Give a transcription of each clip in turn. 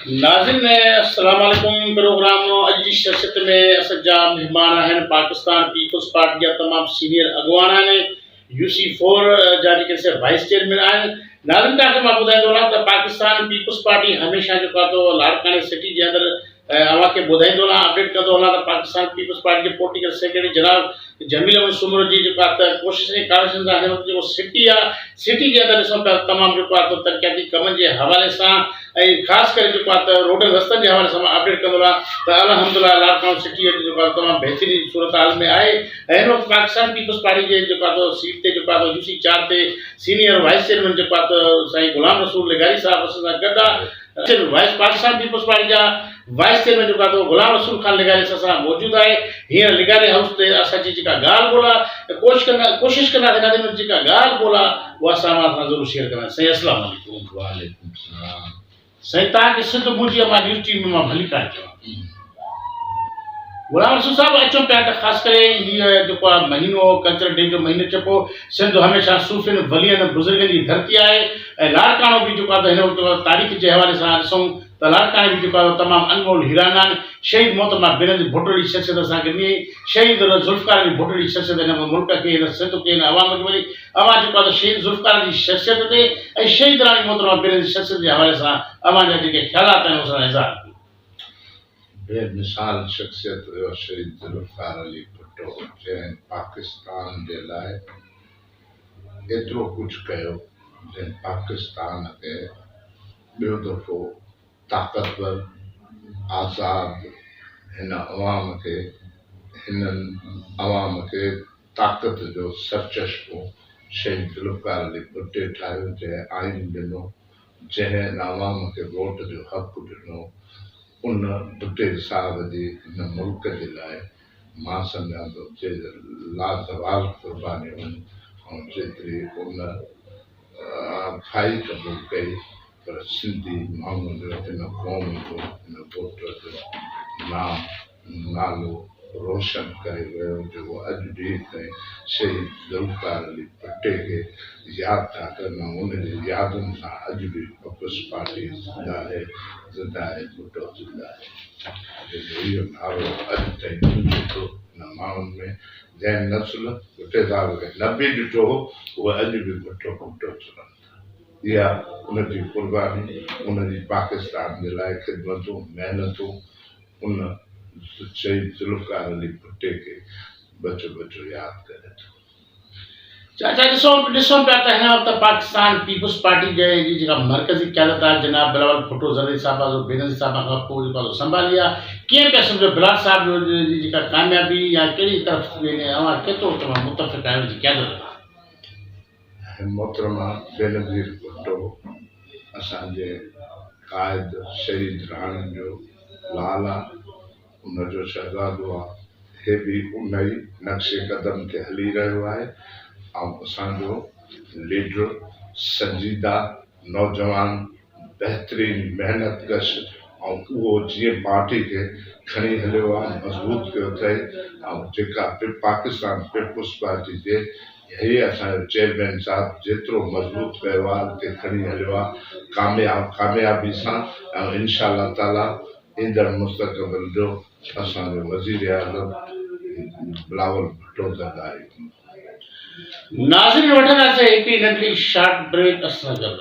नाज़िन अस्सलाम वालेकुम। प्रोग्राम अॼु जी शख़्सियत में असांजा महिमान आहिनि पाकिस्तान पीपल्स पार्टी जा तमामु सीनियर अॻुवान आहिनि, UC4 जा जेके से वाइस चेयरमैन आहिनि। नाज़िन तव्हांखे मां ॿुधाईंदो रहां त पाकिस्तान पीपल्स पार्टी हमेशह जेको आहे तो लाड़काने सिटी जे अंदरि अव्हांखे ॿुधाईंदो रहां, अपडेट कंदो हलां त पाकिस्तान पीपल्स पार्टी जे पोलिटिकल सेक्रेटरी जनाब जमील अहमद सुमर जी जेको आहे त कोशिशि ऐं काविशनि सां हिन वक़्तु जेको सिटी आहे, सिटी जे अंदरि ॾिसूं पिया तमामु जेको आहे तो तरक़ियाती कमनि जे हवाले सां ऐं ख़ासि करे जेको आहे त रोडनि रस्तनि जे हवाले सां मां अपडेट कंदो रहां त अल्हम्दुलिल्लाह लाड़कानो सिटी जेको आहे तमामु बहितरीन सूरत हाल में आहे। ऐं हिन वक़्तु पाकिस्तान पीपल्स पार्टी जे जेको आहे तो सीट ते जेको आहे तो UC4 ते सीनियर वाइस चेयरमैन जेको आहे त साईं गुलाम रसूल लेगारी साहिबु असां सां गॾु आहे। वाइस पाकिस्तान पीपल्स पार्टी जा वाइस चेयरमैन जेको आहे तो गुलाम रसूल खान लेगारी सां सां मौजूदु आहे। हींअर लेगारी हाउस ते असांजी जेका ॻाल्हि ॿोल आहे कोशिशि कंदासीं जेका ॻाल्हि ॿोल आहे उहा असां सां ज़रूरु शेयर कंदासीं। साईं अस्सलाम वालेकुम। वालेकुम सलाम। साईं तव्हांखे सिंध मुंहिंजी मां न्यूज़ टीम में मां भली कान चवां। गुलाम रसूल साहिबु अचो पिया त ख़ासि करे हीअ जेको आहे महीनो कल्चरल डे जो महीनो चइबो, सिंध हमेशह सूफ़ियुनि वलियनि बुज़ुर्गनि जी धरती आहे ऐं लाड़कानो बि जेको आहे त हिन वक़्तु तारीख़ जे हवाले सां ॾिसूं त लाड़काने बि जेको आहे तमामु अनमोल हीरान आहिनि। शहीद मोहतरमा बेनज़ीर भुट्टो जी शख़्सियत असांखे ॾिनी, शहीद ज़ुल्फ़कार अली भुट्टो जी शख़्सियत हिन मुल्क खे हिन सिंध खे हिन अवाम खे वरी अवां जेको आहे त शहीद ज़ुल्फ़कार जी शख़्सियत ते ऐं शहीद राणी मोहतरमा बेनज़ीर जी शख़्सियत जे हवाले सां अवां जा जेके ख़्यालात आहिनि उहो इज़हार कयो। बेमिसाल शख्सियत हुयो शहीद ज़ुल्फ़कार अली भुट्टो, जंहिं पाकिस्तान जे लाइ एतिरो कुझु कयो, जंहिं पाकिस्तान खे ॿियो दफ़ो ताक़तवर आज़ाद हिन अवाम खे ताक़त जो सरचश्मो शहीद ज़ुल्फ़कार अली भुट्टे ठाहियो, जंहिं आइन ॾिनो, जंहिं अवाम खे वोट जो हक़ ॾिनो। उन भुट्टे साहिब जी हिन मुल्क जे लाइ मां सम्झां थो जे लाज़वाल क़ुर्बानियूं आहिनि ऐं जेतिरी उन फाई क़बूल कई, पर सिंधी माण्हुनि जो हिन क़ौम जो हिन वोट जो नालो रोशन करे वियो, जेको अॼु ॾींहुं ताईं शहीद ज़ुल्फ़कार अली भुट्टे खे यादि था कनि। उनजी यादुनि सां अॼु बि पीपल्स पार्टी ज़िंदा आहे भुट्टो ज़िंदा आहे। इहो नालो अॼु ताईं गूंजे थो हिन माण्हुनि में। जंहिं नस्ल भुट्टे साहिब खे न बि ॾिठो हो उहे अॼु बि भुट्टो चवनि। इहा उनजी क़ुर्बानी, उनजी पाकिस्तान जे लाइ ख़िदमतूं महिनतूं, उन शहीद ज़ुल्फ़कार अली भुट्टे खे बचो बचो यादि करे थो। चाचा ॾिसूं पिया त हिन वक़्तु पाकिस्तान पीपल्स पार्टी जी जेका मरकज़ी क़यादत आहे जनाब बिलावल भुट्टो ज़रदारी साहिब जो बेनज़ीर साहिब खां पोइ जेको आहे संभाली आहे, कीअं पिया सम्झो बिलावल साहिब जी जेका कामयाबी या कहिड़ी तरफ़ वेंदे अवां केतिरो तमामु मुतफ़िक़ आहियो जी क़यादत? मोहतरमा बेनज़ीर भुट्टो असांजे क़ाइद शहीद राणनि जो लाल आहे, उनजो शहज़ादो आहे। हे बि उन ई नक्शे क़दम ते हली रहियो आहे ऐं असांजो लीडर संजीदा नौजवान बहितरीन महिनतकश ऐं उहो जीअं पार्टी खे खणी हलियो आहे, मज़बूत कयो अथई। ऐं जेका पाकिस्तान पीपल्स पार्टी जे हे असांजो चेयरमैन साहिबु जेतिरो मज़बूत कयो आहे, उते खणी हलियो आहे कामयाबी सां। ऐं इंशा अल्लाह ताला ईंदड़ मुस्तक़बिल जो असांजो वज़ीर आज़म बिलावल भुट्टो ज़रदारी। नाज़िन वठंदासीं हिकिड़ी नंढड़ी शॉर्ट ब्रेक असां गॾु।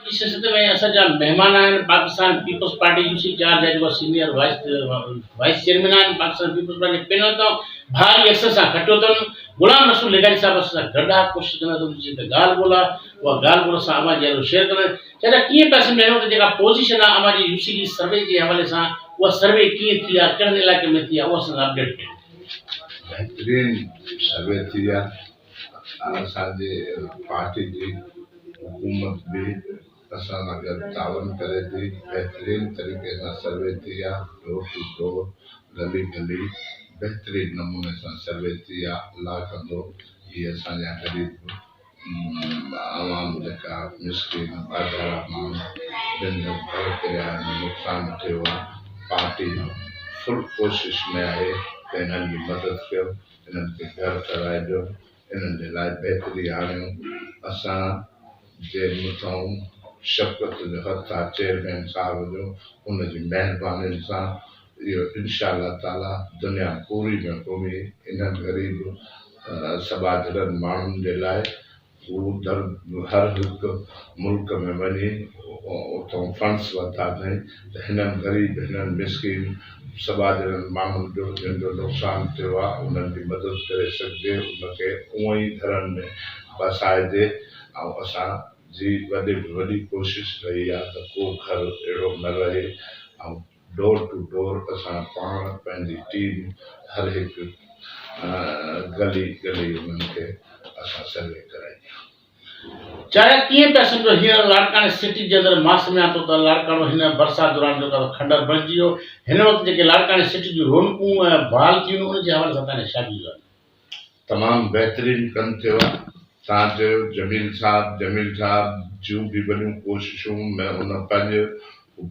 जी सियासत में असांजा महिमान आहिनि पाकिस्तान पीपल्स पार्टी यूसी चार जा जेको सीनियर वाइस चेयरमैन आहिनि पाकिस्तान पीपल्स पार्टी पहिरियों त भारी अक्सर सां खटियो अथनि गुलाम रसूल लेगारी साहिब सां गॾु आहे कोशिशि कंदा अथनि जीअं त ॻाल्हि ॿोल आहे उहा ॻाल्हि ॿोल सां अवां जी शेयर कंदा छाकाणि कीअं पिया सम्झायूं त जेका पोज़ीशन आहे अवां जी यूसी जी सर्वे जे हवाले सां उहा सर्वे कीअं थी आहे कहिड़े इलाइक़े में थी आहे उहा असां अपडेट कयूं बेहतरीन सर्वे थी आहे असांजे पार्टी जी हुकूमत भी असां सां गॾु तावन करे थी बेहतरीन तरीक़े सां सर्वे थी आहे डोर टू डोर गली गली बेहतरीन नमूने सां सर्वे थी आहे अलाह कंदो हीअ असांजा ग़रीब आवाम जेका मिस्किन बाज़ारा माण्हू जिन जो घर किरिया नुक़सानु थियो आहे पार्टी फुल कोशिश में आहे त इन्हनि जी मदद कयो इन्हनि खे घर कराए ॾियो इन्हनि जे लाइ बहितरी आणियूं असां जे मथां शफ़क़त जो हथ आहे चेयरमैन साहिब जो उनजी महिरबानी सां इहो इंशा अल्लाह ताला दुनिया पूरी में घुमी इन्हनि ग़रीब सबाजरनि माण्हुनि जे लाइ हू हर हिकु मुल्क में वञी उतां फंड्स वरिता अथई त हिननि ग़रीब हिननि मिस्किन सबाजरनि माण्हुनि जो जंहिंजो नुक़सानु थियो आहे उन्हनि जी मदद करे सघिजे उनखे उअं ई घरनि में बसाइजे ऐं असांजी वॾे में वॾी कोशिशि रही आहे त को घर अहिड़ो न रहे ऐं डोर टू डोर असां पाण पंहिंजी टीम हर हिकु गली गली उन्हनि खे असां सर्वे करायूं चाहे कीअं पिया सम्झो हींअर लाड़काणे सिटी जे अंदरि मां सम्झां थो त लाड़काणो हिन बरसाति दौरान जेको खंडर बणिजी वियो हिन वक़्तु जेके लाड़काणे सिटी जूं रौनकूं बहाल थियूं उन जे हवाले सां तव्हांजे छा बि तमामु बहितरीन कमु थियो आहे तव्हां चयो जमील साहब जूं बि वॾियूं कोशिशूं उन पंहिंजो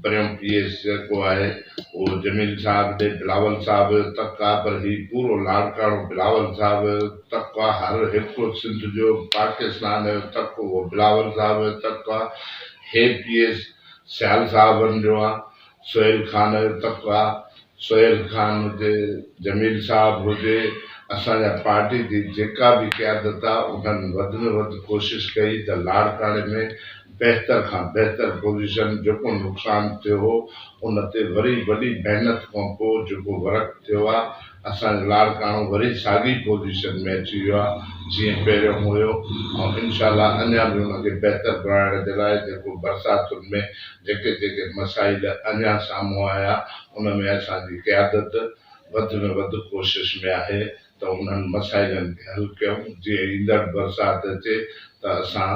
परियों PS जेको आहे उहो जमील साहब ॾे बिलावल साहब तक आहे पर ही पूरो लाड़काणो बिलावल साहब तक आहे हर हिकु सिंध जो पाकिस्तान जो तक उहो बिलावल साहब तक आहे हे PS सियाल साहबनि जो आहे सोहेल ख़ान जो तक आहे सोहेल ख़ान हुजे जमील साहब हुजे असांजा पार्टी जी जेका बि क़यादत आहे उन्हनि वधि में वधि कोशिशि कई त लाड़काणे में बहितर खां बहितर पोज़ीशन जेको नुक़सानु थियो हो उन ते वरी वॾी महिनत खां पोइ जेको वर्क थियो आहे असांजो लाड़काणो वरी साॻी पोज़ीशन में अची वियो आहे जीअं पहिरियों हुयो ऐं इनशा अल्लाह अञा बि उनखे बहितर बणाइण जे लाइ जेको बरसातुनि में जेके जेके मसाइल अञा साम्हूं आया उन में असांजी क़यादत वधि में वधि कोशिशि में आहे त उन्हनि मसाइलनि खे हल कयूं जीअं ईंदड़ बरसाति अचे त असां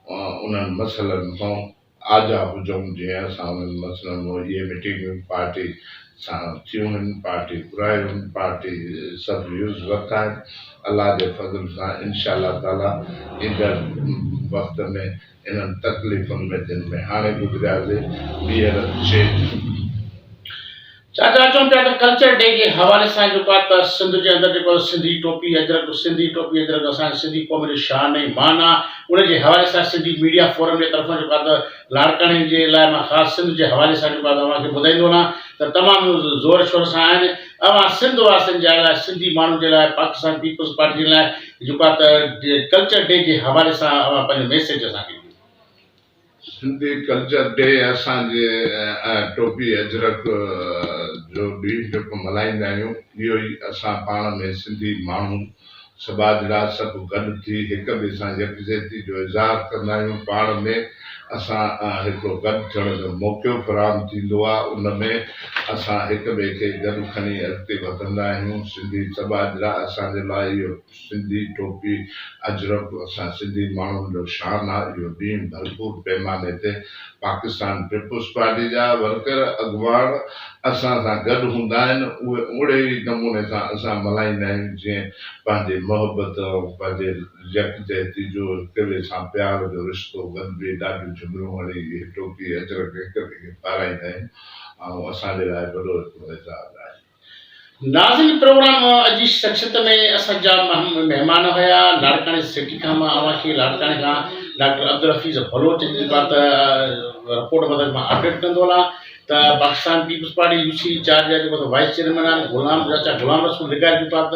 उन्हनि मसइलनि खां आजा हुजूं जीअं असां उन्हनि मसइलनि इहे मीटिंगूं पार्टी सां थियूं आहिनि पार्टी घुरायूं पार्टी सभु यूज़ वरिता आहिनि अलाह जे फज़ल सां इंशा अल्लाह ताला ईंदड़ वक़्त में इन्हनि तकलीफ़ुनि में जिन में हाणे गुज़रियासीं ॿीहर छेज चाचा चऊं पिया त कल्चर डे जे हवाले सां जेको आहे त सिंध जे अंदरि जेको सिंधी टोपी अजरक असांजी सिंधी क़ौम जो शान ऐं मान आहे उन जे हवाले सां सिंधी मीडिया फोरम जे तरफ़ां जेको आहे त लाड़काणे जे लाइ मां ख़ासि सिंध जे हवाले सां जेको आहे तव्हांखे ॿुधाईंदो वञा त तमामु ज़ोर शोर सां आहिनि अवां सिंध वासियुनि जे लाइ सिंधी माण्हुनि जे लाइ पाकिस्तान पीपल्स पार्टी जे लाइ जेको आहे त कल्चर डे जे हवाले सां अवां पंहिंजो मैसेज असांखे सिंधी कल्चर डे असांजे टोपी अजरक जो ॾींहुं जेको मल्हाईंदा आहियूं इहो ई असां पाण में सिंधी माण्हू सबाजरा सभु गॾु थी हिक ॿिए सां यकजहती जो इज़हार कंदा आहियूं पाण में असां हिकिड़ो गॾु थियण जो मौक़ो फ़राहम थींदो आहे उन में असां हिक ॿिए खे गॾु खणी अॻिते वधंदा आहियूं सिंधी सबाजरा असांजे लाइ इहो सिंधी टोपी अजरक असां सिंधी माण्हुनि जो शान आहे इहो ॾींहुं भरपूर पैमाने ते पाकिस्तान पीपल्स पार्टी जा वर्कर अॻुवान असां सां गॾु हूंदा आहिनि उहे ओड़े ई नमूने सां असां मल्हाईंदा आहियूं जीअं पंहिंजे मोहबत ऐं पंहिंजे यकजहती जो हिक ॿिए सां प्यार जो रिश्तो गॾिजी ॾाढियूं झुमिरियूं हणी इहे टोपी अजरक हिक ॿिए खे पाराईंदा आहियूं ऐं असांजे लाइ वॾो हिकिड़ो एज़ाज़ आहे नाज़िन प्रोग्राम अॼु जी शख़्सियत में असांजा महिमान हुया लाड़काणे सिटी खां मां अव्हांखे लाड़काणे खां डॉक्टर अब्दुल हफ़ीज़ बलोच जी बात रिपोर्ट मदद मां अपडेट कंदो हलां त पाकिस्तान पीपल्स पार्टी यूसी चार जा जेको वाइस चेयरमैन आहिनि गुलाम रसूल लिगारी जी बात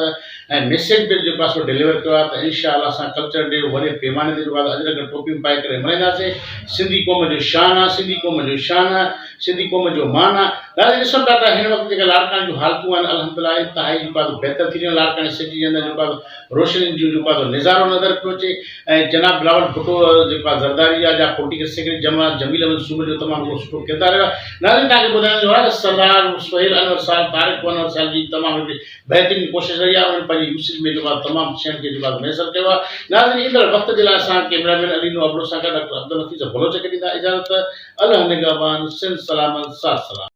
ऐं मैसेज बि जेको आहे सो डिलीवर कयो आहे त इंशाअल्लाह असां कल्चर डे वॾे पैमाने ते जेको आहे अजरक टोपियूं पाए करे मल्हाईंदासीं। सिंधी क़ौम जो शान आहे, सिंधी क़ौम जो शान आहे, सिंधी क़ौम जो मान आहे। दादा ॾिसूं था त हिन वक़्तु जेके लाड़काणे जूं हालतूं आहिनि अल्हम्दुलिल्लाह इंतिहाई जेको आहे बहितर थी रहियूं आहिनि। लाड़काणे सिटी जे अंदरि जेको आहे रोशनी जो जेको आहे नज़ारो नज़र पियो अचे। ऐं जनाब बिलावल भुट्टो जेको आहे ज़रदारी आहे जा पॉलिटिकल सेक्रेटरी जमील अहमद सूबे जो तमामु हिकिड़ो सुठो किरदारु आहे। नाज़रीन तव्हांखे ॿुधाईंदो आहे त सरदार सुहेल अनवर साहब तारिक अनवर साहब जी तमामु हिकिड़ी बहितरीन कोशिशि रही आहे। उन्हनि पंहिंजी यूसिस में जेको आहे तमामु शयुनि खे जेको आहे मुयसरु कयो आहे। नाज़रीन ईंदड़ वक़्त जे लाइ असां कैमरामैन अलीनो अबरो सां गॾु डॉक्टर अब्दुल हफीज़ बलोच खे ॾींदा इजाज़त। अल्लाह निगहबान, सिंध सलामत, साथ सलाम।